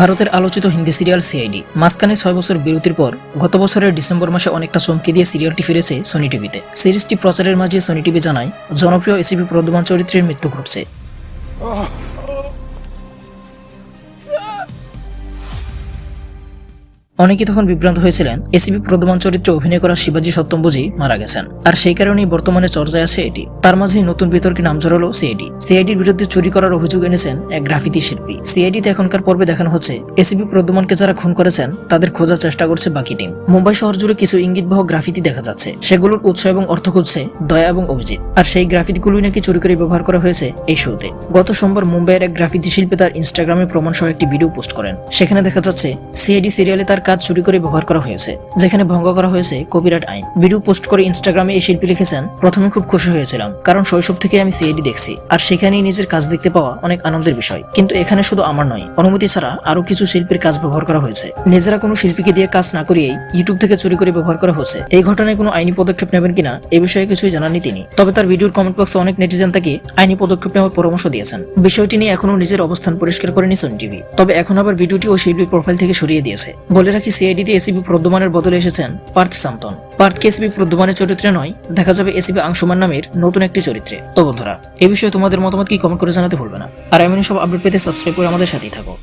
ভারতের আলোচিত Hindi serial CID মাঝখানে 6 বছর বিরতির পর গত বছরের ডিসেম্বর মাসে অনেকটা চমকে দিয়ে সিরিয়ালটি ফিরেছে সোনি টিভিতে। সিরিজটি প্রচারের মাঝে সোনি টিভি জানায় জনপ্রিয় এসিপি প্রদ্যুমান চরিত্রের মৃত্যু ঘটছে। অনেকেই তখন বিভ্রান্ত হয়েছিলেন এসিপি প্রদ্যুমান চরিত্রে অভিনয় করা শিবাজি সত্যম্বুজি মারা গেছেন, আর সেই কারণেই বর্তমানে চর্চায় আছে এটি। তার মাঝেই নতুন বিতর্কে নাম জড়ালো সিআইডির বিরুদ্ধে চুরি করার অভিযোগ এনেছেন এক গ্রাফিতি শিল্পী। সিআইডিতে এখনকার পর্বে দেখানো হচ্ছে এসিপি প্রদ্যুমানকে যারা খুন করেছেন তাদের খোঁজার চেষ্টা করছে বাকি টিম। মুম্বাই শহর জুড়ে কিছু ইঙ্গিতবহ গ্রাফিতি দেখা যাচ্ছে, সেগুলোর উৎস এবং অর্থ খুঁজছে দয়া এবং অভিজিৎ, আর সেই গ্রাফিতিগুলোই নাকি চুরি করে ব্যবহার করা হয়েছে এই শোতে। গত সোমবার মুম্বাইয়ের এক গ্রাফিতি শিল্পী তার ইনস্টাগ্রামে প্রমাণ সহ একটি ভিডিও পোস্ট করেন। সেখানে দেখা যাচ্ছে সিআইডি সিরিয়ালে তার কাজ চুরি করে ব্যবহার করা হয়েছে, যেখানে ভঙ্গ করা হয়েছে কপিরাইট আইন। ভিডিও পোস্ট করে ইনস্টাগ্রামে এই শিল্পী লিখেছেন, প্রথমে খুব খুশি হয়েছিলাম কারণ শৈশব থেকে আমি সিআইডি দেখছি, আর সেখানেই নিজের কাজ দেখতে পাওয়া অনেক আনন্দের বিষয়। কিন্তু এখানে শুধু আমার নয়, অনুমতি ছাড়া আরো কিছু শিল্পীর কাজ ব্যবহার করা হয়েছে। নিজেরা কোনো শিল্পীকে দিয়ে কাজ না করিয়েই ইউটিউব থেকে চুরি করে ব্যবহার করা হচ্ছে। এই ঘটনায় কোনো আইনি পদক্ষেপ নেবেন কিনা এ বিষয়ে কিছুই জানাননি তিনি। তবে তার ভিডিওর কমেন্ট বক্সে অনেক নেটিজেন তাকে আইনি পদক্ষেপ নেওয়ার পরামর্শ দিয়েছেন। বিষয়টি নিয়ে এখনো নিজের অবস্থান পরিষ্কার করেনি সোনি টিভি। তবে এখন আবার ভিডিওটি ও শিল্পীর প্রোফাইল থেকে সরিয়ে দিয়েছে। বলে রাখি, সিআইডিতে এসিপি প্রদ্যুমানের বদলে এসেছেন পার্থ সামন্তন। পার্থকে এসিপি প্রদ্যুমানের চরিত্রে নয়, দেখা যাবে এসিপি আংশুমান নামের নতুন একটি চরিত্রে। তো বন্ধুরা, এই বিষয়ে তোমাদের মতামত কি কমেন্ট করে জানাতে ভুলবে না। আর এমন সব আপডেট পেতে সাবস্ক্রাইব করে আমাদের সাথেই থাকো।